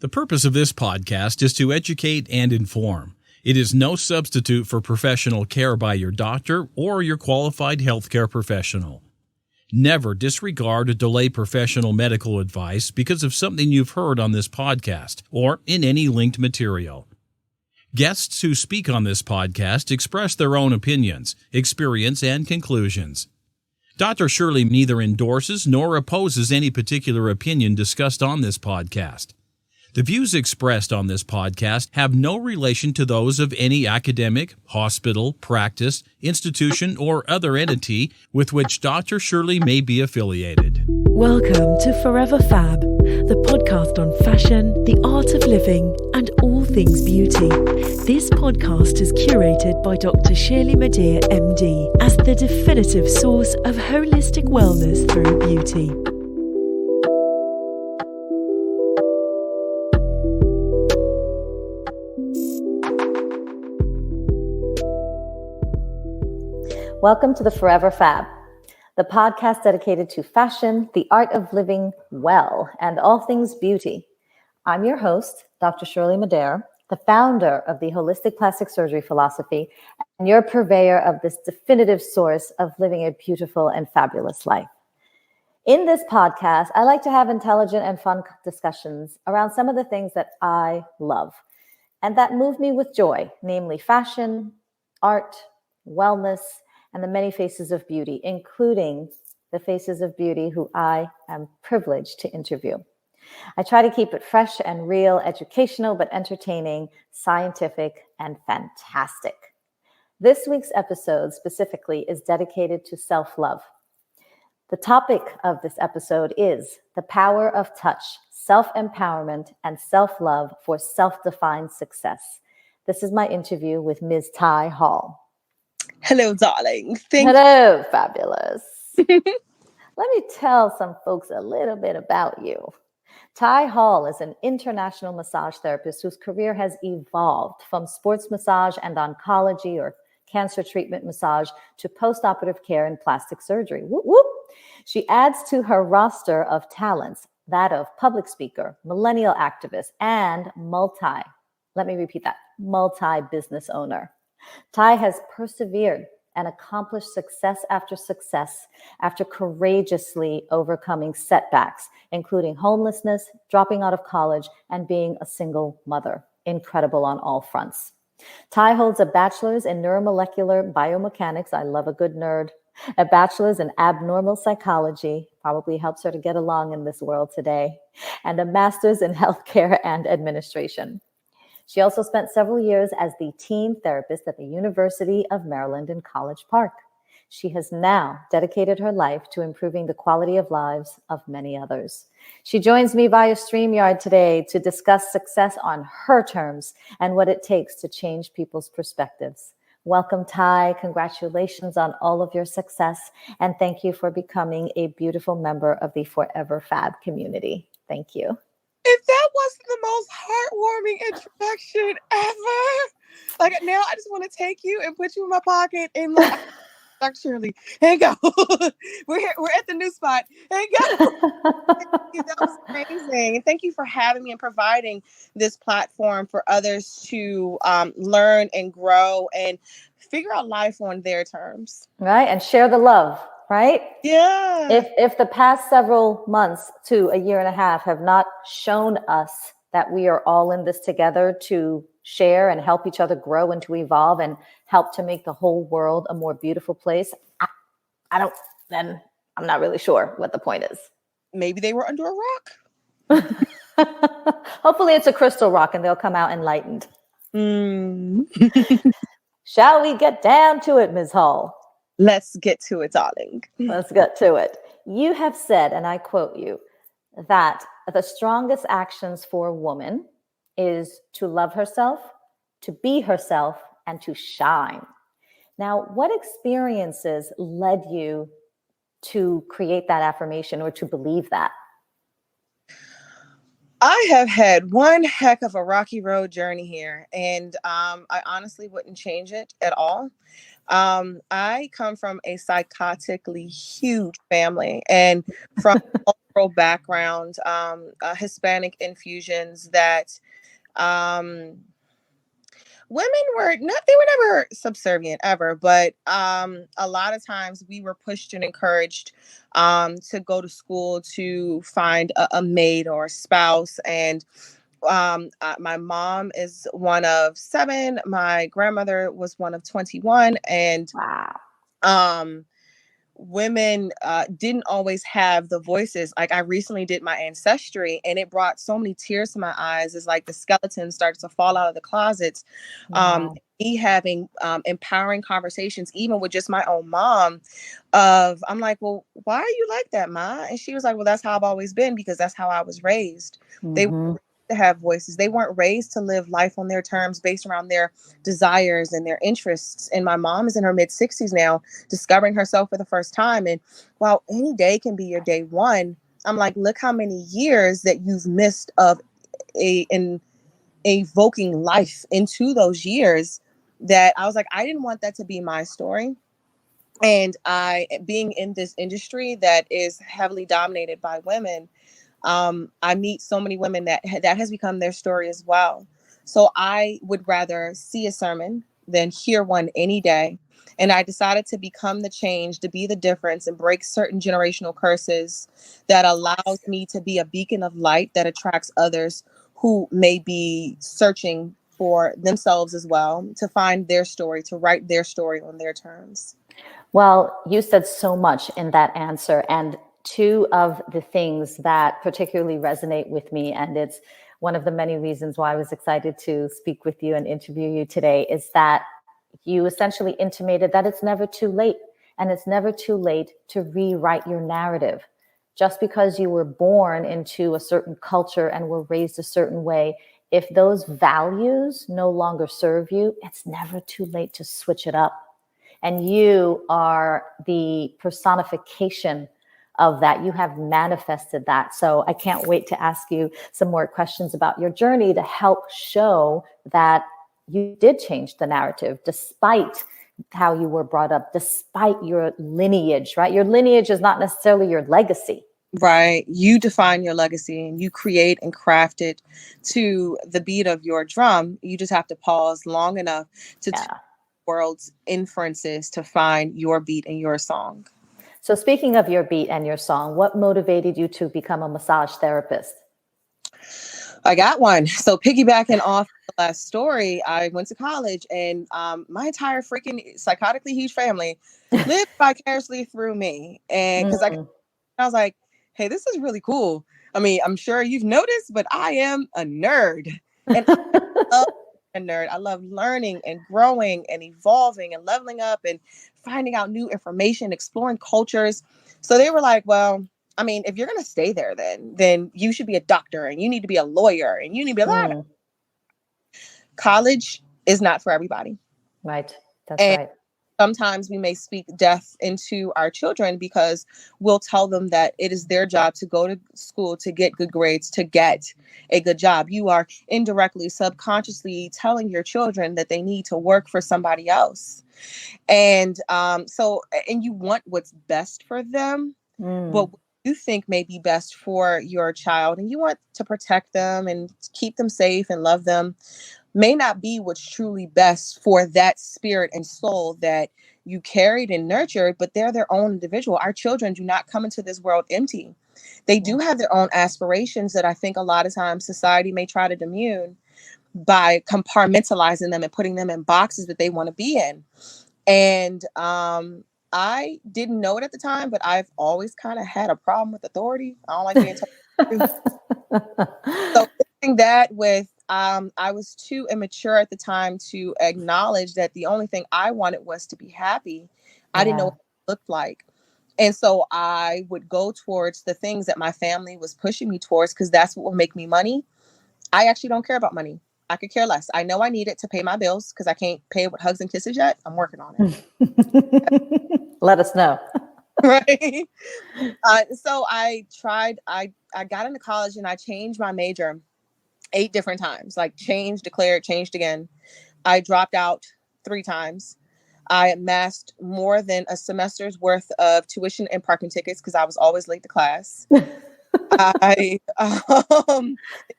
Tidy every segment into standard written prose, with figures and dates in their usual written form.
The purpose of this podcast is to educate and inform. It is no substitute for professional care by your doctor or your qualified healthcare professional. Never disregard or delay professional medical advice because of something you've heard on this podcast or in any linked material. Guests who speak on this podcast express their own opinions, experience, and conclusions. Dr. Shirley neither endorses nor opposes any particular opinion discussed on this podcast. The views expressed on this podcast have no relation to those of any academic, hospital, practice, institution, or other entity with which Dr. Shirley may be affiliated. Welcome to Forever Fab, the podcast on fashion, the art of living, and all things beauty. This podcast is curated by Dr. Shirley Madhere, MD, as the definitive source of holistic wellness through beauty. Welcome to the Forever Fab, the podcast dedicated to fashion, the art of living well, and all things beauty. I'm your host, Dr. Shirley Madhere, the founder of the Holistic Plastic Surgery Philosophy, and your purveyor of this definitive source of living a beautiful and fabulous life. In this podcast, I like to have intelligent and fun discussions around some of the things that I love and that move me with joy, namely fashion, art, wellness, and the many faces of beauty, including the faces of beauty who I am privileged to interview. I try to keep it fresh and real, educational, but entertaining, scientific, and fantastic. This week's episode specifically is dedicated to self-love. The topic of this episode is the power of touch, self-empowerment, and self-love for self-defined success. This is my interview with Ms. Ty Hall. Hello, darling. Hello, fabulous. Let me tell some folks a little bit about you. Ty Hall is an international massage therapist whose career has evolved from sports massage and oncology or cancer treatment massage to post-operative care and plastic surgery. Whoop, whoop. She adds to her roster of talents that of public speaker, millennial activist, and multi-business owner. Ty has persevered and accomplished success after courageously overcoming setbacks, including homelessness, dropping out of college, and being a single mother. Incredible on all fronts. Ty holds a bachelor's in neuromolecular biomechanics. I love a good nerd. A bachelor's in abnormal psychology, probably helps her to get along in this world today, and a master's in healthcare and administration. She also spent several years as the teen therapist at the University of Maryland in College Park. She has now dedicated her life to improving the quality of lives of many others. She joins me via StreamYard today to discuss success on her terms and what it takes to change people's perspectives. Welcome, Ty. Congratulations on all of your success, and thank you for becoming a beautiful member of the Forever Fab community. Thank you. If that wasn't the most heartwarming introduction ever, like now I just want to take you and put you in my pocket and like, Dr. Shirley, here you go. We're here. We're at the new spot. Here you go. That was amazing. And thank you for having me and providing this platform for others to learn and grow and figure out life on their terms. Right. And share the love. Right? Yeah. If the past several months to a year and a half have not shown us that we are all in this together to share and help each other grow and to evolve and help to make the whole world a more beautiful place, I'm not really sure what the point is. Maybe they were under a rock. Hopefully it's a crystal rock and they'll come out enlightened. Shall we get down to it, Ms. Hall? Let's get to it, darling. Let's get to it. You have said, and I quote you, that the strongest actions for a woman is to love herself, to be herself, and to shine. Now, what experiences led you to create that affirmation or to believe that? I have had one heck of a rocky road journey here, and I honestly wouldn't change it at all. I come from a psychotically huge family, and from background, Hispanic infusions that women they were never subservient ever, but a lot of times we were pushed and encouraged to go to school to find a maid or a spouse. And my mom is one of 7. My grandmother was one of 21. And Wow. Women didn't always have the voices. Like, I recently did my ancestry, and it brought so many tears to my eyes. It's like the skeletons started to fall out of the closets. Wow. Me having empowering conversations, even with just my own mom, I'm like, well, why are you like that, Ma? And she was like, well, that's how I've always been, because that's how I was raised. They Mhm. to have voices. They weren't raised to live life on their terms based around their desires and their interests. And my mom is in her mid-60s now, discovering herself for the first time. And while any day can be your day one, I'm like, look how many years that you've missed of evoking life into those years, that I was like, I didn't want that to be my story. And being in this industry that is heavily dominated by women, I meet so many women that has become their story as well. So I would rather see a sermon than hear one any day. And I decided to become the change, to be the difference, and break certain generational curses that allows me to be a beacon of light that attracts others who may be searching for themselves as well, to find their story, to write their story on their terms. Well, you said so much in that answer. And two of the things that particularly resonate with me, and it's one of the many reasons why I was excited to speak with you and interview you today, is that you essentially intimated that it's never too late. And it's never too late to rewrite your narrative. Just because you were born into a certain culture and were raised a certain way, if those values no longer serve you, it's never too late to switch it up. And you are the personification of that. You have manifested that. So I can't wait to ask you some more questions about your journey to help show that you did change the narrative despite how you were brought up, despite your lineage, right? Your lineage is not necessarily your legacy. Right. You define your legacy and you create and craft it to the beat of your drum. You just have to pause long enough to world's inferences to find your beat and your song. So speaking of your beat and your song, what motivated you to become a massage therapist? I got one. So piggybacking off the last story, I went to college, and my entire freaking psychotically huge family lived vicariously through me. And because I was like, hey, this is really cool. I mean, I'm sure you've noticed, but I am a nerd. And I love a nerd. I love learning and growing and evolving and leveling up and finding out new information, exploring cultures. So they were like, well, I mean, if you're going to stay there, then you should be a doctor, and you need to be a lawyer, and you need to be a lawyer. College is not for everybody. Right. That's right. Sometimes we may speak death into our children because we'll tell them that it is their job to go to school, to get good grades, to get a good job. You are indirectly, subconsciously telling your children that they need to work for somebody else. And and you want what's best for them, but what you think may be best for your child, and you want to protect them and keep them safe and love them, may not be what's truly best for that spirit and soul that you carried and nurtured, but they're their own individual. Our children do not come into this world empty. They do have their own aspirations that I think a lot of times society may try to demean by compartmentalizing them and putting them in boxes that they want to be in. And I didn't know it at the time, but I've always kind of had a problem with authority. I don't like being told. So fixing that with I was too immature at the time to acknowledge that the only thing I wanted was to be happy. I didn't know what it looked like. And so I would go towards the things that my family was pushing me towards because that's what will make me money. I actually don't care about money. I could care less. I know I need it to pay my bills because I can't pay it with hugs and kisses yet. I'm working on it. Let us know. Right. So I got into college and I changed my major 8 different times, like changed, declared, changed again. I dropped out 3 times. I amassed more than a semester's worth of tuition and parking tickets because I was always late to class. It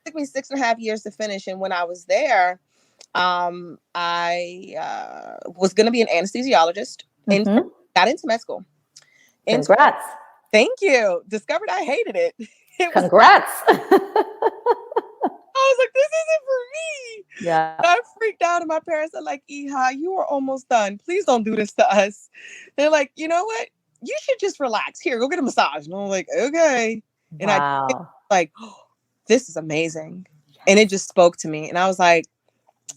took me 6.5 years to finish. And when I was there, I was going to be an anesthesiologist and got into med school. Congrats. Thank you. Discovered I hated it. Congrats. I was like, this isn't for me. Yeah. I freaked out, and my parents are like, Iha, you are almost done. Please don't do this to us. They're like, you know what? You should just relax. Here, go get a massage. And I'm like, okay. And Wow. I like, oh, this is amazing. And it just spoke to me. And I was like,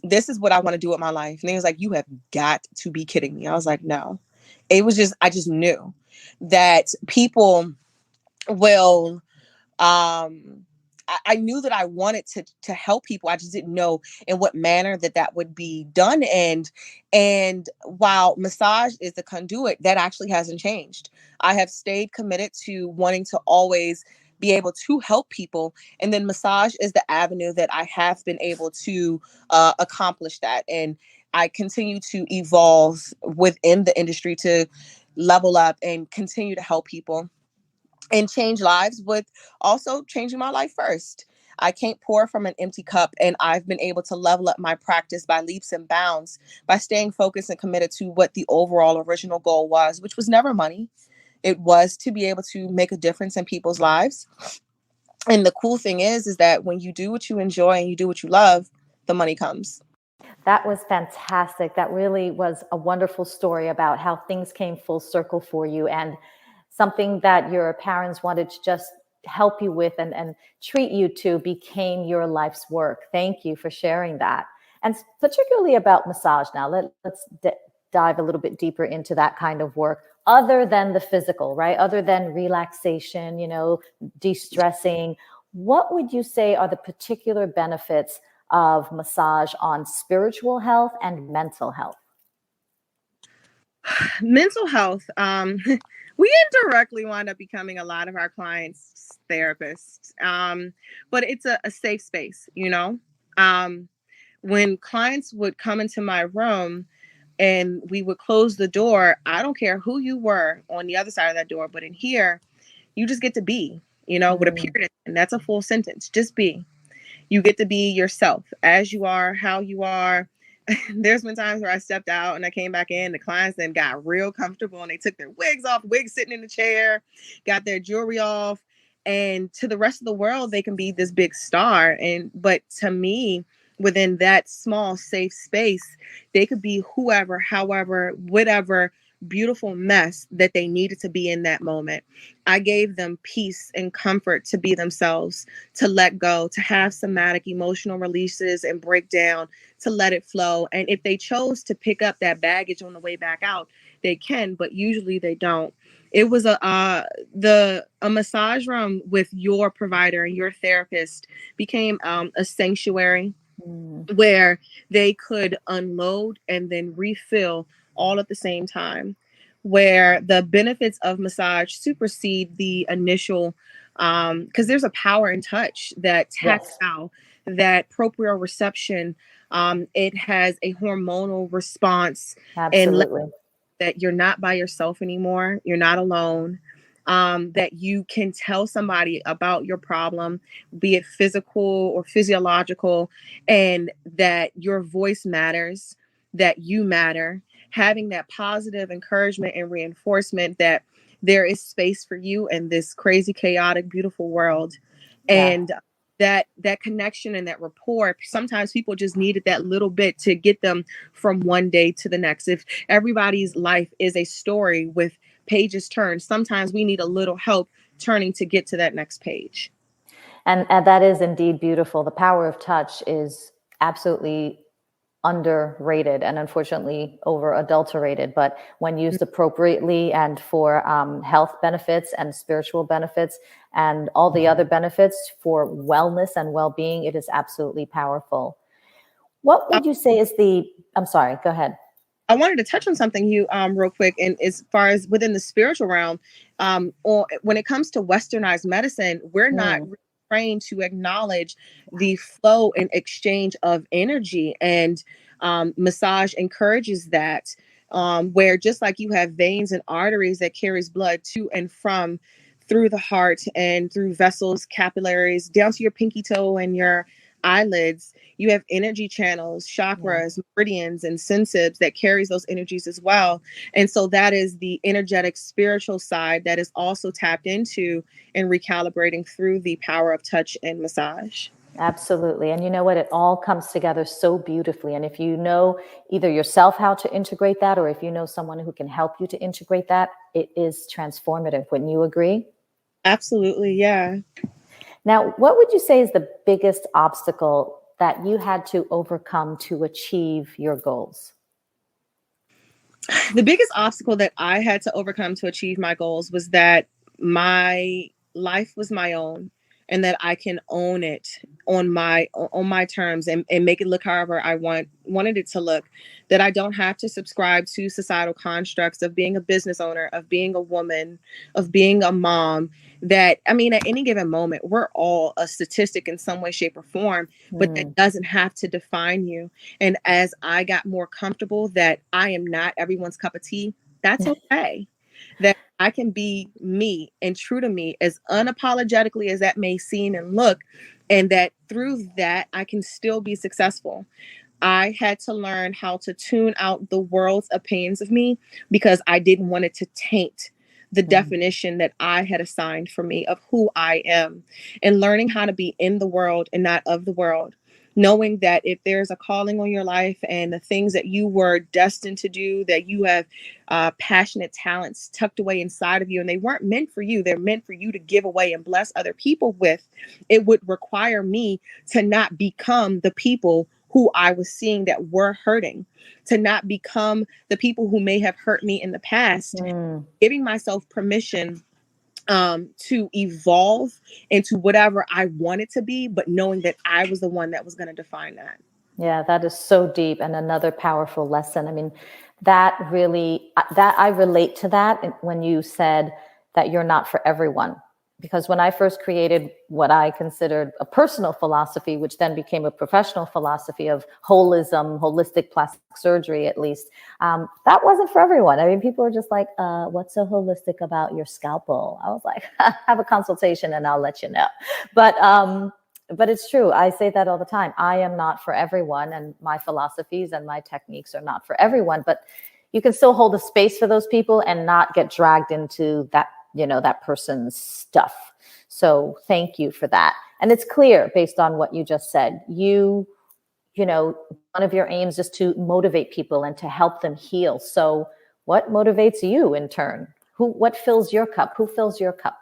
this is what I want to do with my life. And he was like, you have got to be kidding me. I was like, no. It was just, I just knew that people will, I knew that I wanted to help people. I just didn't know in what manner that would be done. And while massage is the conduit, that actually hasn't changed. I have stayed committed to wanting to always be able to help people. And then massage is the avenue that I have been able to accomplish that. And I continue to evolve within the industry to level up and continue to help people and change lives, with also changing my life first. I can't pour from an empty cup, and I've been able to level up my practice by leaps and bounds by staying focused and committed to what the overall original goal was, which was never money. It was to be able to make a difference in people's lives. And the cool thing is that when you do what you enjoy and you do what you love, the money comes. That was fantastic. That really was a wonderful story about how things came full circle for you, and something that your parents wanted to just help you with and treat you to became your life's work. Thank you for sharing that. And particularly about massage now, let's dive a little bit deeper into that kind of work, other than the physical, right? Other than relaxation, de-stressing. What would you say are the particular benefits of massage on spiritual health and mental health? Mental health, we indirectly wind up becoming a lot of our clients' therapists, but it's a safe space, when clients would come into my room and we would close the door, I don't care who you were on the other side of that door, but in here, you just get to be, with a period, and that's a full sentence, just be. You get to be yourself as you are, how you are. There's been times where I stepped out and I came back in, the clients then got real comfortable and they took their wigs off, wigs sitting in the chair, got their jewelry off. And to the rest of the world, they can be this big star. But to me, within that small, safe space, they could be whoever, however, whatever beautiful mess that they needed to be in that moment. I gave them peace and comfort to be themselves, to let go, to have somatic emotional releases and breakdown, to let it flow. And if they chose to pick up that baggage on the way back out, they can, but usually they don't. It was a massage room with your provider and your therapist became a sanctuary where they could unload and then refill all at the same time, where the benefits of massage supersede the initial, because there's a power in touch, that tactile, that proprioception. It has a hormonal response. Absolutely. And that you're not by yourself anymore. You're not alone. That you can tell somebody about your problem, be it physical or physiological, and that your voice matters, that you matter. Having that positive encouragement and reinforcement that there is space for you in this crazy, chaotic, beautiful world. And that connection and that rapport, sometimes people just needed that little bit to get them from one day to the next. If everybody's life is a story with pages turned, sometimes we need a little help turning to get to that next page. And that is indeed beautiful. The power of touch is absolutely underrated and unfortunately over adulterated, but when used appropriately and for health benefits and spiritual benefits and all the other benefits for wellness and well-being, it is absolutely powerful. What would you say is I'm sorry, go ahead. I wanted to touch on something real quick, and as far as within the spiritual realm, or when it comes to westernized medicine, we're not trained to acknowledge the flow and exchange of energy, and massage encourages that, where just like you have veins and arteries that carries blood to and from through the heart and through vessels, capillaries, down to your pinky toe and your eyelids. You have energy channels, chakras, meridians, and sensibs that carries those energies as well. And so that is the energetic spiritual side that is also tapped into and recalibrating through the power of touch and massage. Absolutely. And you know what? It all comes together so beautifully. And if you know either yourself how to integrate that, or if you know someone who can help you to integrate that, it is transformative. Wouldn't you agree? Absolutely. Yeah. Now, what would you say is the biggest obstacle that you had to overcome to achieve your goals? The biggest obstacle that I had to overcome to achieve my goals was that my life was my own, and that I can own it on my terms, and make it look however I wanted it to look. That I don't have to subscribe to societal constructs of being a business owner, of being a woman, of being a mom. That, I mean, at any given moment, we're all a statistic in some way, shape, or form, but that doesn't have to define you. And as I got more comfortable that I am not everyone's cup of tea, that's okay. That I can be me and true to me, as unapologetically as that may seem and look, and that through that I can still be successful. I had to learn how to tune out the world's opinions of me, because I didn't want it to taint the definition that I had assigned for me of who I am, and learning how to be in the world and not of the world. Knowing that if there's a calling on your life and the things that you were destined to do, that you have passionate talents tucked away inside of you, and they weren't meant for you, they're meant for you to give away and bless other people with, it would require me to not become the people who I was seeing that were hurting, to not become the people who may have hurt me in the past, giving myself permission to evolve into whatever I wanted to be, but knowing that I was the one that was going to define that. Yeah, that is so deep, and another powerful lesson. I mean, that really, that I relate to that when you said that you're not for everyone. Because when I first created what I considered a personal philosophy, which then became a professional philosophy of holism, holistic plastic surgery, at least, that wasn't for everyone. I mean, people were just like, what's so holistic about your scalpel? I was like, have a consultation and I'll let you know. But it's true. I say that all the time. I am not for everyone, and my philosophies and my techniques are not for everyone, but you can still hold a space for those people and not get dragged into that, you know, that person's stuff. So thank you for that. And it's clear based on what you just said, you know, one of your aims is to motivate people and to help them heal. So what motivates you in turn? What fills your cup? Who fills your cup?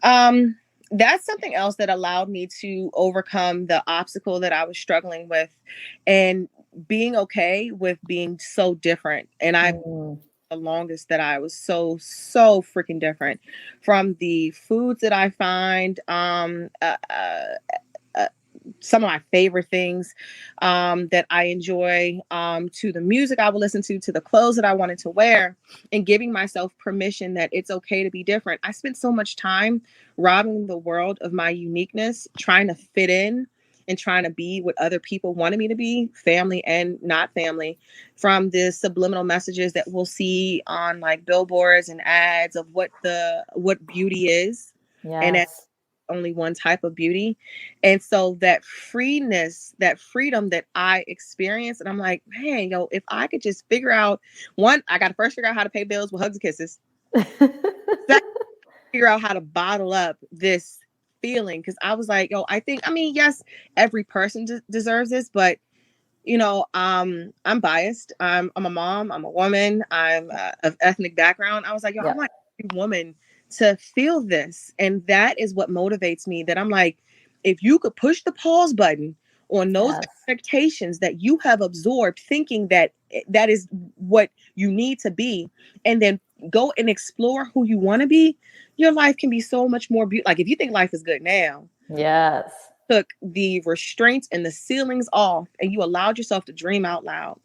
That's something else that allowed me to overcome the obstacle that I was struggling with, and being okay with being so different. And I the longest that I was so freaking different, from the foods that I find, some of my favorite things that I enjoy, to the music I would listen to the clothes that I wanted to wear, and giving myself permission that it's okay to be different. I spent so much time robbing the world of my uniqueness, trying to fit in and trying to be what other people wanted me to be, family and not family, from the subliminal messages that we'll see on like billboards and ads of what beauty is. Yes. And that's only one type of beauty. And so that freeness, that freedom that I experienced, and I'm like, man, yo, if I could just figure out, one, I got to first figure out how to pay bills with hugs and kisses. Second, figure out how to bottle up this feeling. Because I was like, yo, I mean, yes, every person deserves this, but you know, I'm biased. I'm a mom. I'm a woman. I'm of ethnic background. I was like, yo, I want every woman to feel this, and that is what motivates me. That I'm like, if you could push the pause button on those expectations that you have absorbed, thinking that that is what you need to be, and then go and explore who you want to be, your life can be so much more beautiful. Like if you think life is good now, took the restraints and the ceilings off, and you allowed yourself to dream out loud.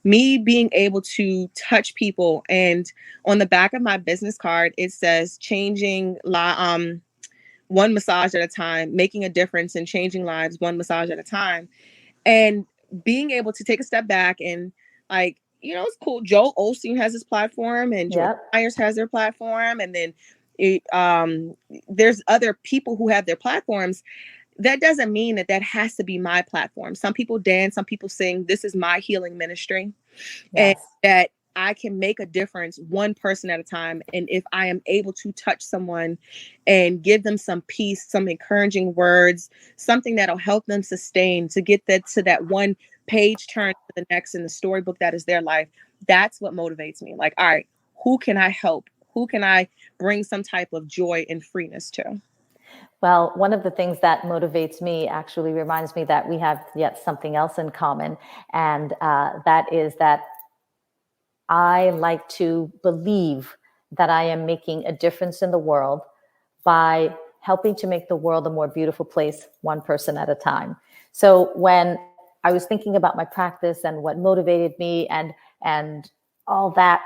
Me being able to touch people, and on the back of my business card, it says changing one massage at a time, making a difference and changing lives one massage at a time. And being able to take a step back and, like, you know, it's cool. Joel Osteen has his platform, and Joel Myers has their platform. And then there's other people who have their platforms. That doesn't mean that that has to be my platform. Some people dance, some people sing. This is my healing ministry. And Yes. that I can make a difference one person at a time. And if I am able to touch someone and give them some peace, some encouraging words, something that'll help them sustain to get that to that one page turn to the next in the storybook that is their life, that's what motivates me. Like, all right, who can I help? Who can I bring some type of joy and freeness to? Well, one of the things that motivates me actually reminds me that we have yet something else in common. And that is that I like to believe that I am making a difference in the world by helping to make the world a more beautiful place, one person at a time. So when I was thinking about my practice and what motivated me and all that,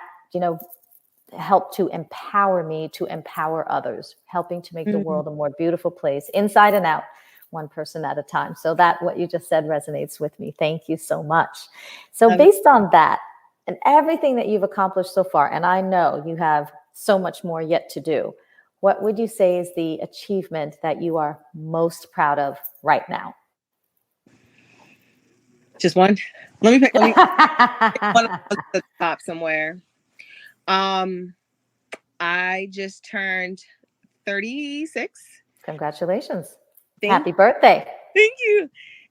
help to empower me to empower others, helping to make the world a more beautiful place, inside and out, one person at a time. So that what you just said resonates with me. Thank you so much. So based on that and everything that you've accomplished so far, and I know you have so much more yet to do, what would you say is the achievement that you are most proud of right now? Just one. Let me pick one at the top somewhere. I just turned 36. Congratulations. Thank Happy birthday. Thank you.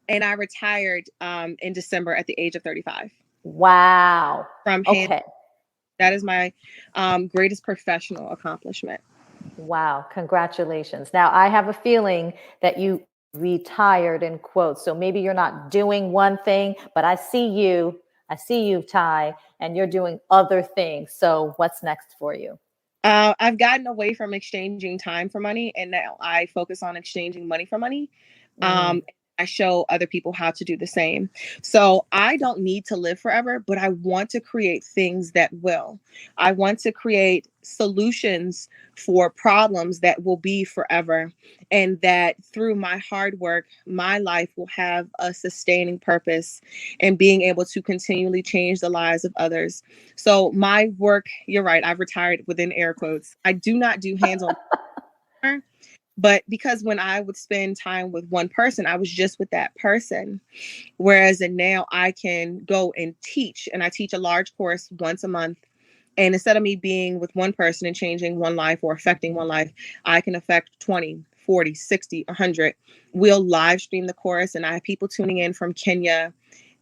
And I retired in December at the age of 35. Wow. From okay. That is my greatest professional accomplishment. Wow. Congratulations. Now, I have a feeling that you retired in quotes. So maybe you're not doing one thing, but I see you, Ty, and you're doing other things. So what's next for you? I've gotten away from exchanging time for money, and now I focus on exchanging money for money. I show other people how to do the same. So I don't need to live forever, but I want to create things that will. I want to create solutions for problems that will be forever, and that through my hard work, my life will have a sustaining purpose and being able to continually change the lives of others. So my work, you're right, I've retired within air quotes. I do not do hands-on. But because when I would spend time with one person, I was just with that person. Whereas now I can go and teach, and I teach a large course once a month. And instead of me being with one person and changing one life or affecting one life, I can affect 20, 40, 60, 100. We'll live stream the course, and I have people tuning in from Kenya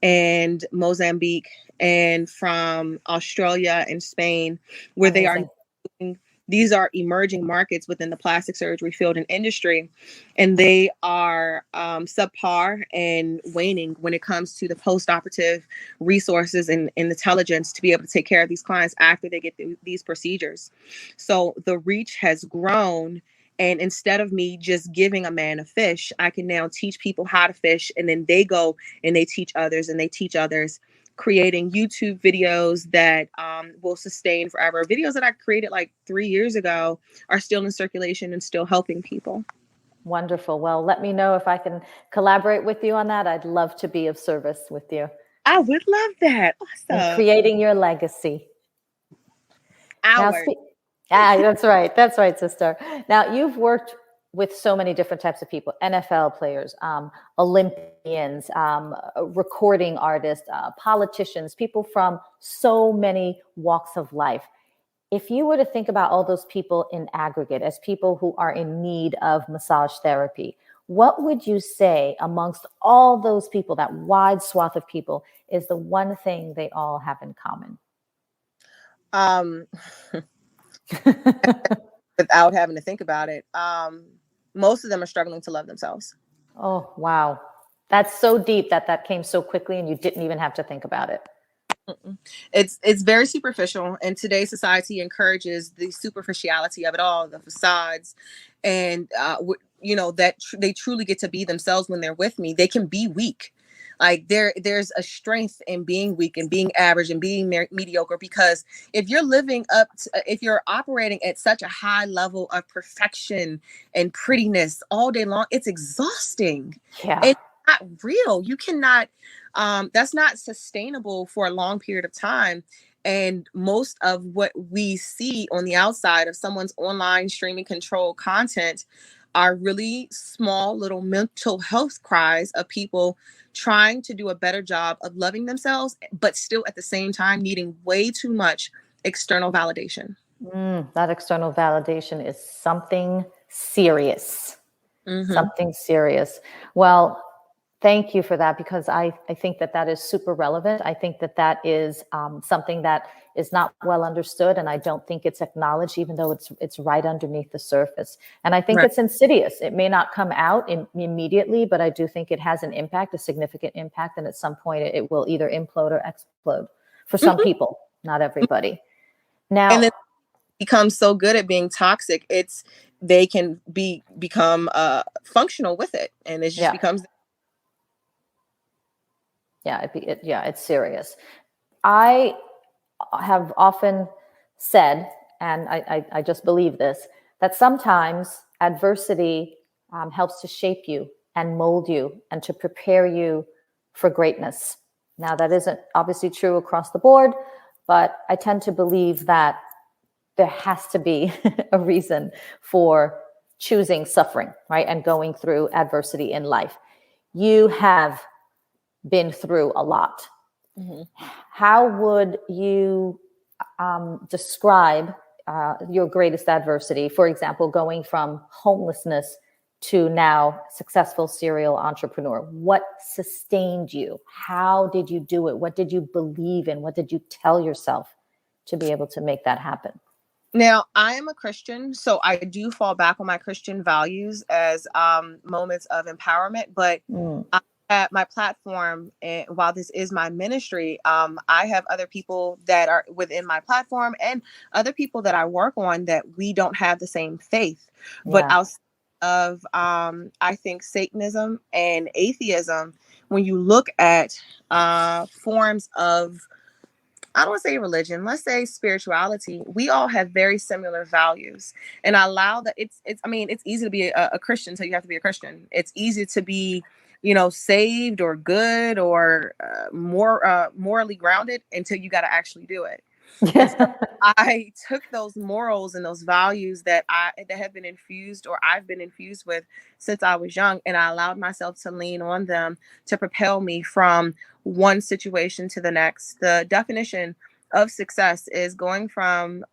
and Mozambique and from Australia and Spain, where Amazing. these are emerging markets within the plastic surgery field and industry, and they are subpar and waning when it comes to the post-operative resources and intelligence to be able to take care of these clients after they get these procedures. So the reach has grown, and instead of me just giving a man a fish, I can now teach people how to fish, and then they go and they teach others and they teach others, creating YouTube videos that will sustain forever. Videos that I created like 3 years ago are still in circulation and still helping people. Wonderful. Well, let me know if I can collaborate with you on that. I'd love to be of service with you. I would love that. Awesome. And creating your legacy. Ours. That's right. That's right, sister. Now, you've worked with so many different types of people, NFL players, Olympians, recording artists, politicians, people from so many walks of life. If you were to think about all those people in aggregate as people who are in need of massage therapy, what would you say amongst all those people, that wide swath of people, is the one thing they all have in common? Without having to think about it, most of them are struggling to love themselves. Oh, wow. That's so deep that came so quickly and you didn't even have to think about it. It's very superficial, and today's society encourages the superficiality of it all, the facades, and that they truly get to be themselves when they're with me. They can be weak. Like there's a strength in being weak and being average and being mediocre, because if you're operating at such a high level of perfection and prettiness all day long, it's exhausting. Yeah. It's not real. You cannot, that's not sustainable for a long period of time. And most of what we see on the outside of someone's online streaming control content are really small little mental health cries of people trying to do a better job of loving themselves, but still at the same time needing way too much external validation. That external validation is something serious. Mm-hmm. Something serious. Well, thank you for that, because I think that is super relevant. I think that is something that is not well understood, and I don't think it's acknowledged, even though it's right underneath the surface. And I think Right. it's insidious. It may not come out immediately, but I do think it has an impact, a significant impact, and at some point it will either implode or explode for some people, not everybody. Now, And then become so good at being toxic, they can become functional with it, and it just becomes. It's serious. I have often said, and I just believe this, that sometimes adversity helps to shape you and mold you and to prepare you for greatness. Now, that isn't obviously true across the board, but I tend to believe that there has to be a reason for choosing suffering, right? And going through adversity in life. You have been through a lot. Mm-hmm. How would you describe your greatest adversity? For example, going from homelessness to now successful serial entrepreneur. What sustained you? How did you do it? What did you believe in? What did you tell yourself to be able to make that happen? Now, I am a Christian, so I do fall back on my Christian values as moments of empowerment. But at my platform, and while this is my ministry, I have other people that are within my platform and other people that I work on that we don't have the same faith. But outside of, I think, Satanism and atheism, when you look at forms of, I don't want to say religion, let's say spirituality, we all have very similar values. And I allow that it's easy to be a Christian until you have to be a Christian. It's easy to be, saved or good or more morally grounded until you got to actually do it. And so I took those morals and those values that have been infused, or I've been infused with since I was young, and I allowed myself to lean on them to propel me from one situation to the next. The definition of success is going from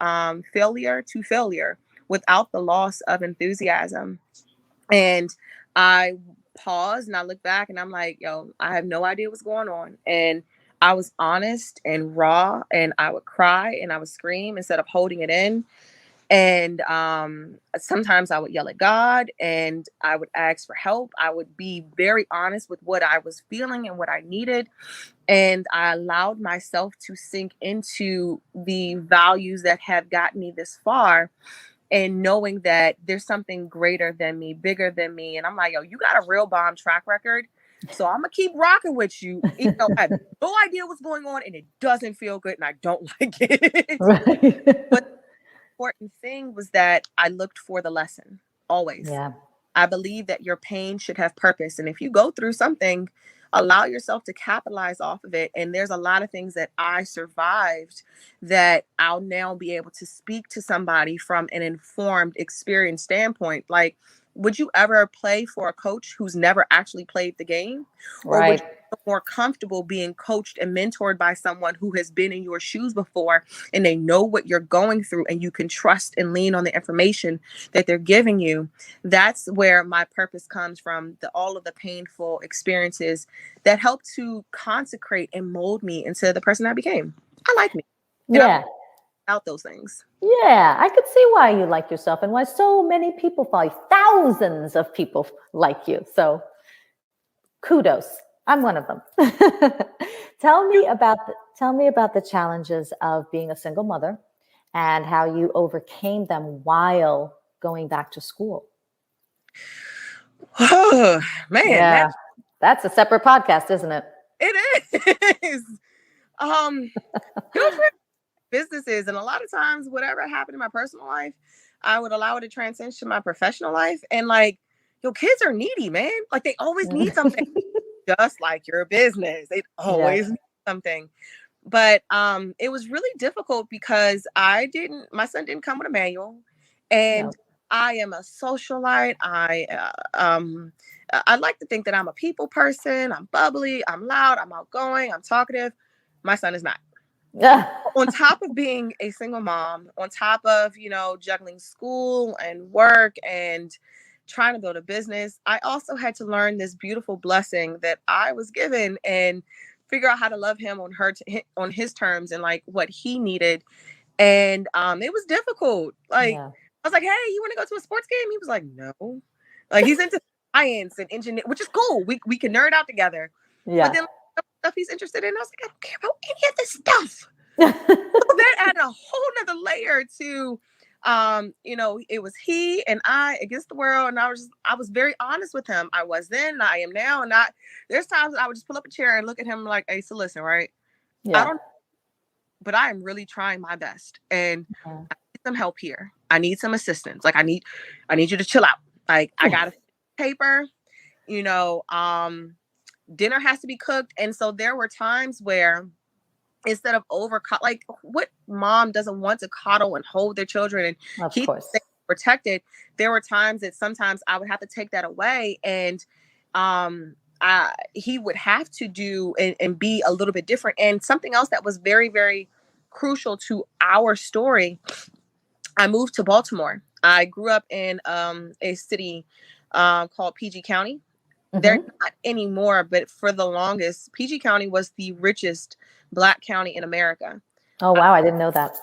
failure to failure without the loss of enthusiasm. And I pause and I look back and I'm like, yo, I have no idea what's going on. And I was honest and raw, and I would cry and I would scream instead of holding it in. And sometimes I would yell at God and I would ask for help. I would be very honest with what I was feeling and what I needed. And I allowed myself to sink into the values that have gotten me this far, and knowing that there's something greater than me, bigger than me. And I'm like, yo, you got a real bomb track record. So I'm going to keep rocking with you. Even though I have no idea what's going on and it doesn't feel good and I don't like it. Right. But the important thing was that I looked for the lesson always. Yeah. I believe that your pain should have purpose. And if you go through something, allow yourself to capitalize off of it. And there's a lot of things that I survived that I'll now be able to speak to somebody from an informed, experienced standpoint. Like, would you ever play for a coach who's never actually played the game? Or would you feel more comfortable being coached and mentored by someone who has been in your shoes before and they know what you're going through and you can trust and lean on the information that they're giving you? That's where my purpose comes from, all of the painful experiences that helped to consecrate and mold me into the person I became. I like me. And out those things. Yeah, I could see why you like yourself and why so many people follow you. Thousands of people like you. So kudos. I'm one of them. Tell me about the challenges of being a single mother and how you overcame them while going back to school. Oh, man. Yeah, that's a separate podcast, isn't it? It is. Businesses, and a lot of times whatever happened in my personal life, I would allow it to transition to my professional life. And like, your kids are needy, man. Like, they always need something. Just like your business, they always need something. But it was really difficult because my son didn't come with a manual, No. and I am a socialite. I like to think that I'm a people person. I'm bubbly, I'm loud, I'm outgoing, I'm talkative. My son is not. Yeah. On top of being a single mom, on top of, juggling school and work and trying to build a business, I also had to learn this beautiful blessing that I was given and figure out how to love him on his terms and like what he needed. And it was difficult. Like, Yeah. I was like, hey, you want to go to a sports game? He was like, no. Like, he's into science and engineering, which is cool. We can nerd out together. Yeah. But then stuff he's interested in, I was like, I don't care about any of this stuff. So that added a whole nother layer to it was he and I against the world. And I was very honest with him. I was then, I am now. And there's times I would just pull up a chair and look at him like, hey, so listen, right? Yeah. I don't, but I am really trying my best. And I need some help here. I need some assistance. Like I need you to chill out. Like I got a paper, dinner has to be cooked. And so there were times where instead of like what mom doesn't want to coddle and hold their children and keep them protected, there were times that sometimes I would have to take that away, and he would have to do and be a little bit different. And something else that was very, very crucial to our story, I moved to Baltimore. I grew up in a city called PG County. They're not anymore, but for the longest, PG County was the richest Black county in America. Oh, wow. I didn't know that.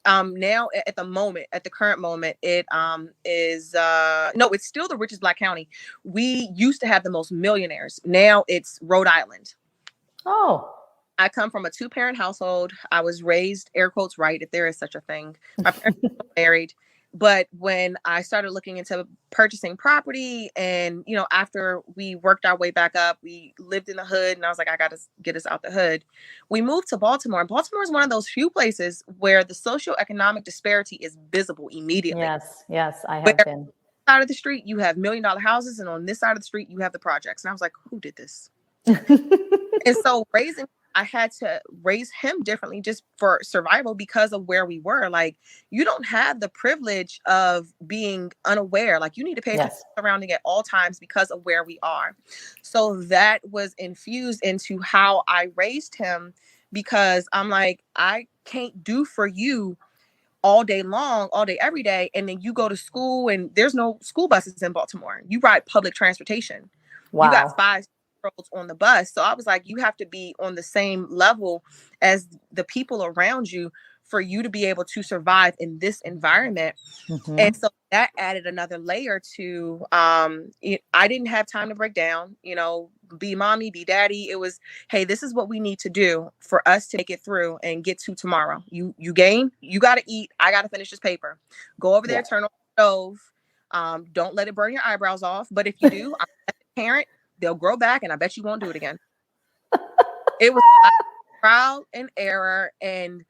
Now at the current moment, it is no, it's still the richest Black county. We used to have the most millionaires. Now it's Rhode Island. Oh. I come from a 2-parent household. I was raised, air quotes, right, if there is such a thing. My parents were married. But when I started looking into purchasing property and, after we worked our way back up, we lived in the hood, and I was like, I got to get us out the hood. We moved to Baltimore, and Baltimore is one of those few places where the socioeconomic disparity is visible immediately. Yes, I have been. On this side of the street, you have $1 million houses, and on this side of the street, you have the projects. And I was like, who did this? And so I had to raise him differently just for survival because of where we were. Like, you don't have the privilege of being unaware. Like, you need to pay attention to the surrounding at all times because of where we are. So that was infused into how I raised him, because I'm like, I can't do for you all day long, all day, every day. And then you go to school and there's no school buses in Baltimore. You ride public transportation. Wow. You got 5 on the bus. So I was like, you have to be on the same level as the people around you for you to be able to survive in this environment. And so that added another layer to I didn't have time to break down, be mommy, be daddy. It was, hey, this is what we need to do for us to make it through and get to tomorrow. You game, you got to eat. I got to finish this paper. Go over there, turn on the stove. Don't let it burn your eyebrows off. But if you do, I'm a parent. They'll grow back, and I bet you won't do it again. It was trial and error, and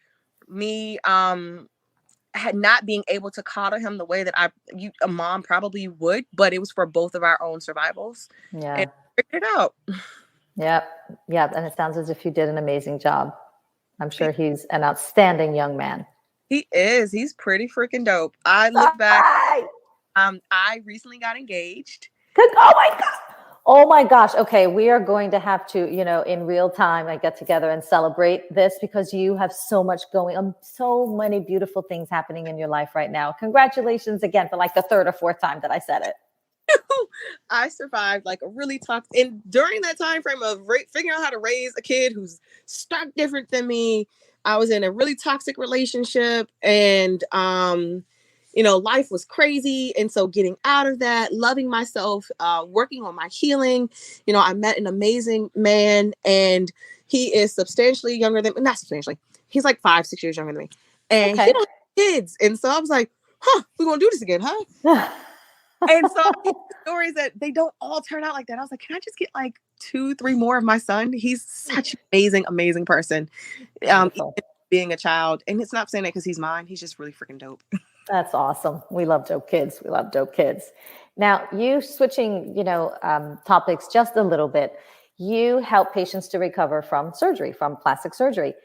me had not being able to coddle him the way that a mom probably would, but it was for both of our own survivals. Yeah. And figured it out. Yep. And it sounds as if you did an amazing job. I'm sure he's an outstanding young man. He is. He's pretty freaking dope. I look back. I recently got engaged. Oh my gosh. Okay. We are going to have to, in real time, get together and celebrate this, because you have so much going on, so many beautiful things happening in your life right now. Congratulations again for like the 3rd or 4th time that I said it. I survived like a really tough, and during that time frame of figuring out how to raise a kid who's stark different than me, I was in a really toxic relationship, and life was crazy. And so getting out of that, loving myself, working on my healing, I met an amazing man, and he is substantially younger than, not substantially, he's like 5-6 years younger than me. And he don't have kids. And so I was like, we're going to do this again, huh? And so stories that they don't all turn out like that. I was like, can I just get like 2-3 more of my son? He's such an amazing, amazing person. Being a child. And it's not saying that because he's mine. He's just really freaking dope. That's awesome. We love dope kids. Now, you switching, topics just a little bit. You help patients to recover from surgery, from plastic surgery.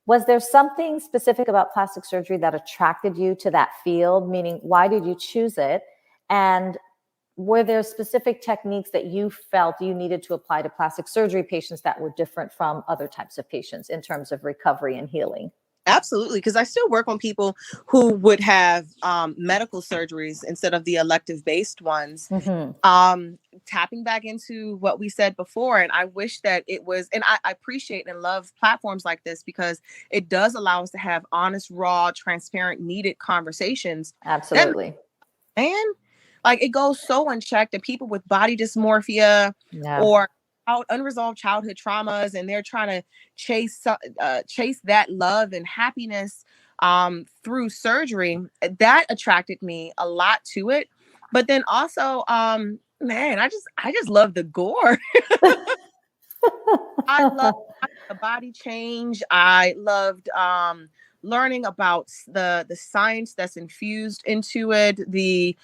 Was there something specific about plastic surgery that attracted you to that field? Meaning, why did you choose it? And were there specific techniques that you felt you needed to apply to plastic surgery patients that were different from other types of patients in terms of recovery and healing? Absolutely, because I still work on people who would have medical surgeries instead of the elective-based ones. Tapping back into what we said before, and I wish that it was, and I appreciate and love platforms like this because it does allow us to have honest, raw, transparent, needed conversations. Absolutely. And like it goes so unchecked, and people with body dysmorphia Yeah. or unresolved childhood traumas, and they're trying to chase that love and happiness through surgery. That attracted me a lot to it. But then also, man, I just love the gore. I love the body change. I loved learning about the science that's infused into it, the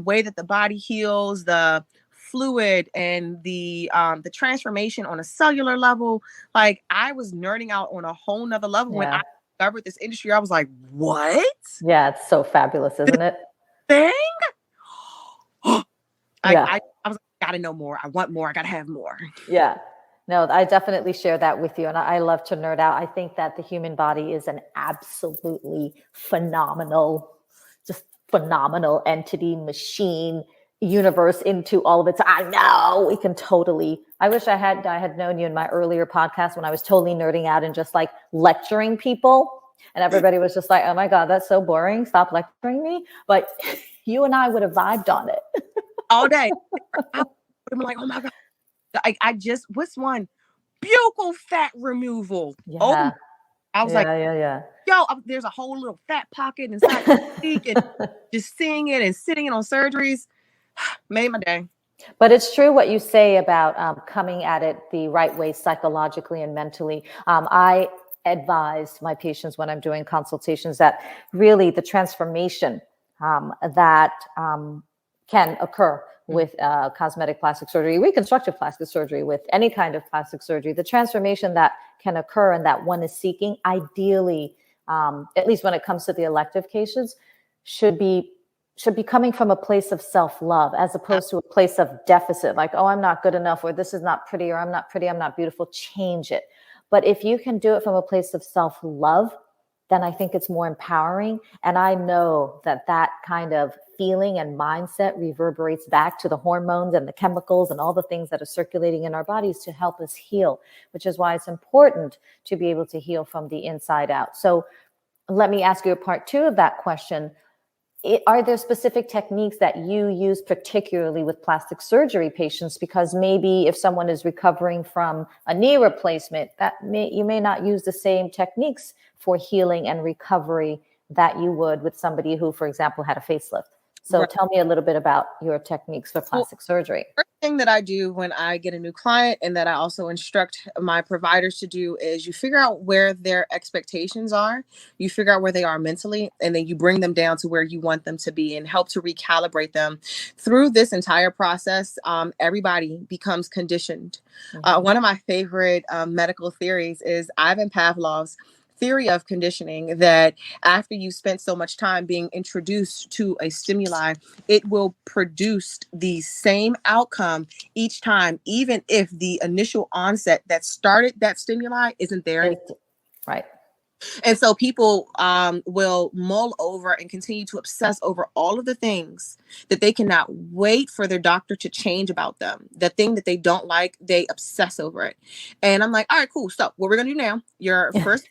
way that the body heals, the fluid, and the transformation on a cellular level. Like I was nerding out on a whole nother level when I discovered this industry. I was like, what? Yeah, it's so fabulous, isn't it? Thing? Yeah. I was like, I gotta know more. I want more. I gotta have more. Yeah. No, I definitely share that with you. And I love to nerd out. I think that the human body is an absolutely phenomenal entity, machine, universe into all of its. I know we can totally. I wish I had known you in my earlier podcast when I was totally nerding out and just like lecturing people. And everybody was just like, oh my God, that's so boring. Stop lecturing me. But you and I would have vibed on it. All day. I'm like, oh my God. I just, what's one? Buccal fat removal. Yeah. Oh, I was like, yeah. yo, there's a whole little fat pocket inside the cheek, and just seeing it and sitting it on surgeries made my day. But it's true what you say about coming at it the right way psychologically and mentally. I advise my patients when I'm doing consultations that really the transformation that can occur with cosmetic plastic surgery, reconstructive plastic surgery, with any kind of plastic surgery, the transformation that can occur and that one is seeking, ideally, at least when it comes to the elective cases, should be coming from a place of self-love as opposed to a place of deficit, like, oh, I'm not good enough, or this is not pretty, or I'm not pretty, I'm not beautiful. Change it. But if you can do it from a place of self-love, then I think it's more empowering. And I know that kind of feeling and mindset reverberates back to the hormones and the chemicals and all the things that are circulating in our bodies to help us heal, which is why it's important to be able to heal from the inside out. So let me ask you a part two of that question. Are there specific techniques that you use particularly with plastic surgery patients? Because maybe if someone is recovering from a knee replacement, you may not use the same techniques for healing and recovery that you would with somebody who, for example, had a facelift. So Tell me a little bit about your techniques for plastic surgery. First thing that I do when I get a new client, and that I also instruct my providers to do, is you figure out where their expectations are, you figure out where they are mentally, and then you bring them down to where you want them to be and help to recalibrate them. Through this entire process, everybody becomes conditioned. One of my favorite medical theories is Ivan Pavlov's theory of conditioning, that after you spent so much time being introduced to a stimuli, it will produce the same outcome each time, even if the initial onset that started that stimuli isn't there. Right. And so people will mull over and continue to obsess over all of the things that they cannot wait for their doctor to change about them. The thing that they don't like, they obsess over it. And I'm like, all right, cool. So what we're going to do now, your first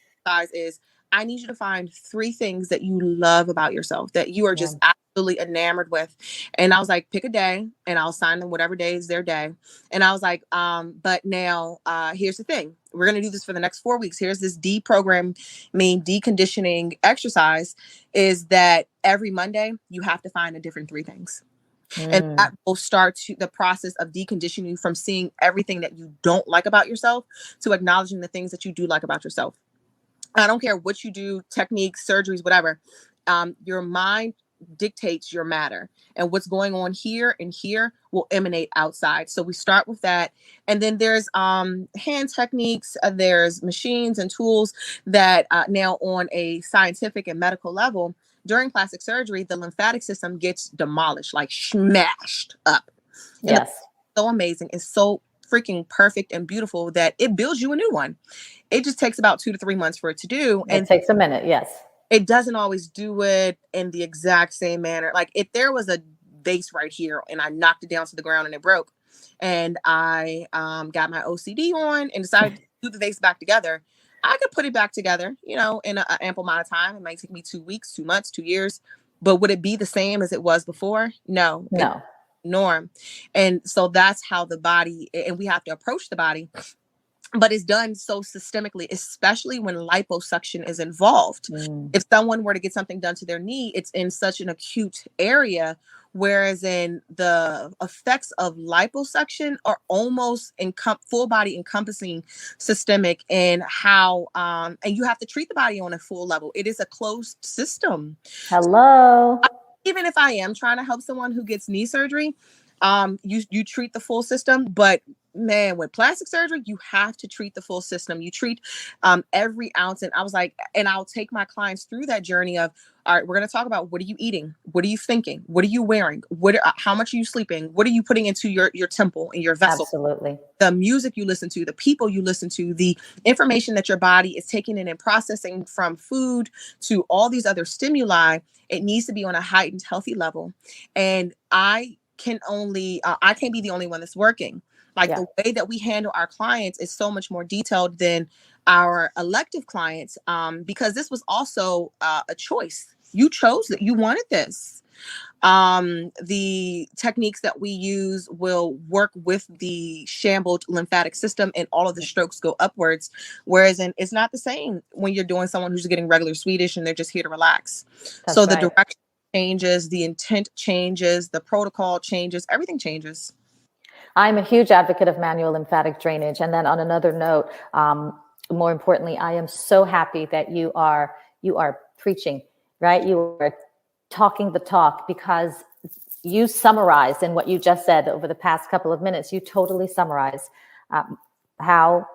is, I need you to find 3 things that you love about yourself, that you are just absolutely enamored with. And I was like, pick a day and I'll assign them whatever day is their day. And I was like, but now here's the thing. We're going to do this for the next 4 weeks. Here's this deconditioning exercise, is that every Monday you have to find a different 3 things. And that will start the process of deconditioning from seeing everything that you don't like about yourself to acknowledging the things that you do like about yourself. I don't care what you do, techniques, surgeries, whatever. Your mind dictates your matter, and what's going on here and here will emanate outside. So we start with that. And then there's hand techniques, there's machines and tools that now on a scientific and medical level, during plastic surgery, the lymphatic system gets demolished, like smashed up. And Yes. that's so amazing. It's so freaking perfect and beautiful that it builds you a new one. It just takes about 2 to 3 months for it to do. It takes a minute. Yes. It doesn't always do it in the exact same manner. Like if there was a vase right here and I knocked it down to the ground and it broke, and I got my OCD on and decided to do the vase back together, I could put it back together, in an ample amount of time. It might take me 2 weeks, 2 months, 2 years, but would it be the same as it was before? No. No. Norm. And so that's how the body, and we have to approach the body, but it's done so systemically, especially when liposuction is involved. If someone were to get something done to their knee, it's in such an acute area, whereas in the effects of liposuction are almost full body encompassing, systemic, and how and you have to treat the body on a full level. It is a closed system. Hello. Even if I am trying to help someone who gets knee surgery, you treat the full system, but man, with plastic surgery, you have to treat the full system. You treat every ounce. And I was like, and I'll take my clients through that journey of, all right, we're going to talk about, what are you eating? What are you thinking? What are you wearing? How much are you sleeping? What are you putting into your temple and your vessel? Absolutely. The music you listen to, the people you listen to, the information that your body is taking in and processing, from food to all these other stimuli, it needs to be on a heightened, healthy level. And I can't be the only one that's working. Like the way that we handle our clients is so much more detailed than our elective clients, because this was also a choice. You chose that, you wanted this. The techniques that we use will work with the shambled lymphatic system, and all of the strokes go upwards. Whereas it's not the same when you're doing someone who's getting regular Swedish and they're just here to relax. So the direction changes, the intent changes, the protocol changes, everything changes. I'm a huge advocate of manual lymphatic drainage. And then on another note, more importantly, I am so happy that you are preaching, right? You are talking the talk, because you summarized in what you just said over the past couple of minutes. You totally summarized how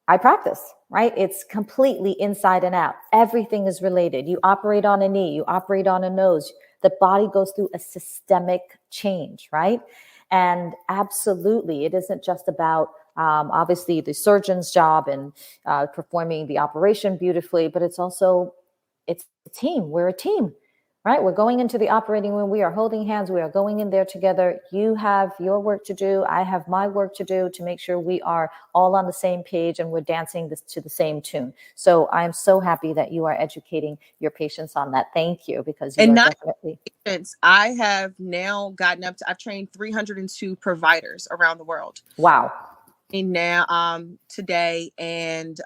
I practice, right? It's completely inside and out. Everything is related. You operate on a knee, you operate on a nose. The body goes through a systemic change, right? And absolutely, it isn't just about obviously the surgeon's job and performing the operation beautifully, but it's a team. We're a team, right? We're going into the operating room. We are holding hands. We are going in there together. You have your work to do. I have my work to do, to make sure we are all on the same page and we're dancing to the same tune. So I'm so happy that you are educating your patients on that. Thank you, because you are definitely. I have now gotten up to, I've trained 302 providers around the world. Wow. And now today and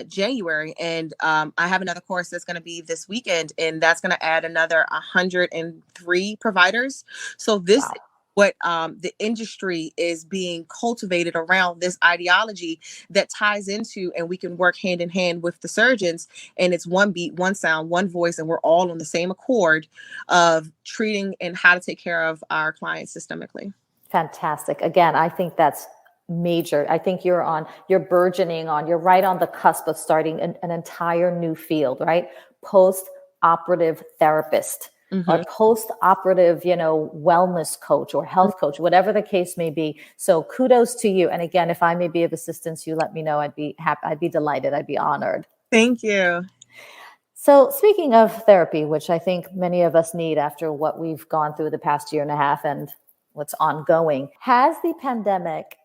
January, and I have another course that's going to be this weekend, and that's going to add another 103 providers. So this is what the industry is being cultivated around, this ideology that ties into, and we can work hand in hand with the surgeons, and it's one beat, one sound, one voice, and we're all on the same accord of treating and how to take care of our clients systemically. Fantastic. Again, I think that's major. I think you're right on the cusp of starting an entire new field, right? Post-operative therapist, or post-operative, wellness coach or health coach, whatever the case may be. So kudos to you. And again, if I may be of assistance, you let me know. I'd be happy. I'd be delighted. I'd be honored. Thank you. So speaking of therapy, which I think many of us need after what we've gone through the past year and a half and what's ongoing, has the pandemic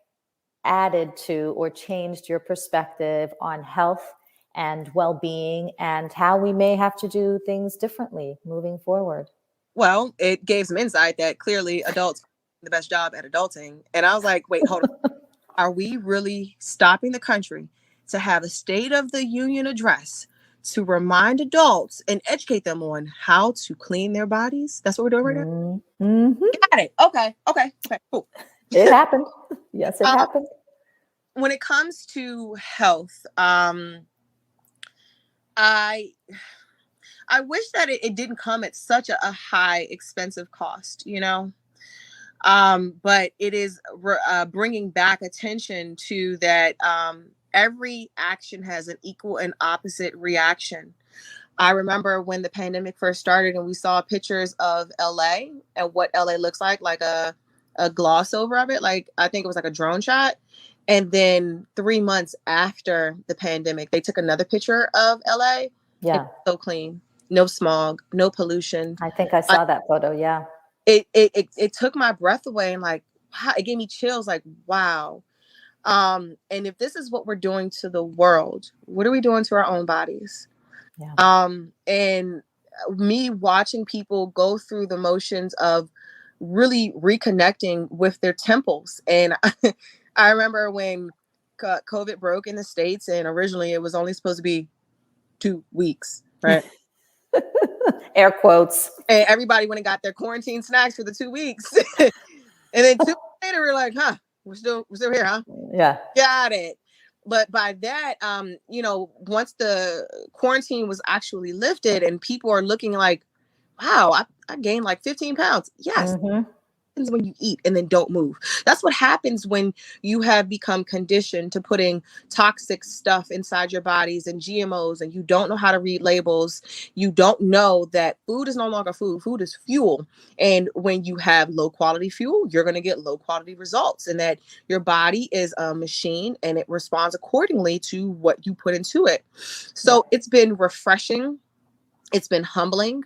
added to or changed your perspective on health and well-being, and how we may have to do things differently moving forward? Well, it gave some insight that clearly adults do the best job at adulting. And I was like, wait, hold on. Are we really stopping the country to have a State of the Union address to remind adults and educate them on how to clean their bodies? That's what we're doing right now? Mm-hmm. Got it. Okay, cool. It happened. Yes, it happened. When it comes to health, I I wish that it didn't come at such a high, expensive cost, but it is bringing back attention to that every action has an equal and opposite reaction. I remember when the pandemic first started and we saw pictures of LA and what LA looks like a gloss over of it. Like, I think it was like a drone shot. And then 3 months after the pandemic, they took another picture of LA. Yeah. So clean, no smog, no pollution. I think I saw that photo. Yeah. It took my breath away, and like, wow, it gave me chills. Like, wow. And if this is what we're doing to the world, what are we doing to our own bodies? Yeah. And me watching people go through the motions of really reconnecting with their temples. And I remember when COVID broke in the States, and originally it was only supposed to be 2 weeks, right? Air quotes. And everybody went and got their quarantine snacks for the 2 weeks. And then 2 weeks later, we're like, we're still here, huh? Yeah. Got it. But by that, once the quarantine was actually lifted and people are looking like, wow, I gained like 15 pounds. Yes. Mm-hmm. When you eat and then don't move. That's what happens when you have become conditioned to putting toxic stuff inside your bodies and GMOs, and you don't know how to read labels. You don't know that food is no longer food. Food is fuel. And when you have low quality fuel, you're going to get low quality results, and that your body is a machine and it responds accordingly to what you put into it. So it's been refreshing. It's been humbling.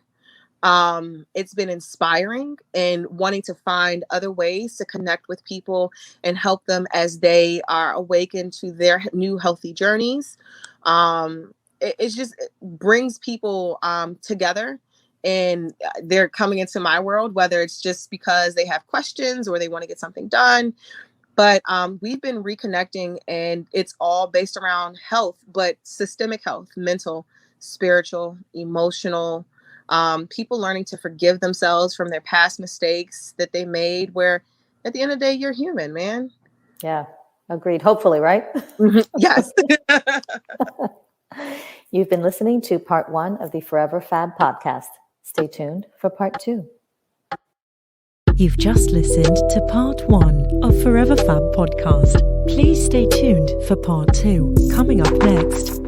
It's been inspiring, and wanting to find other ways to connect with people and help them as they are awakened to their new healthy journeys. It brings people together, and they're coming into my world, whether it's just because they have questions or they want to get something done. But we've been reconnecting, and it's all based around health, but systemic health, mental, spiritual, emotional. People learning to forgive themselves from their past mistakes that they made, where at the end of the day, you're human, man. Yeah, agreed. Hopefully, right? Yes. You've been listening to part 1 of the Forever Fab podcast. Stay tuned for part 2. You've just listened to part 1 of Forever Fab podcast. Please stay tuned for part 2, coming up next.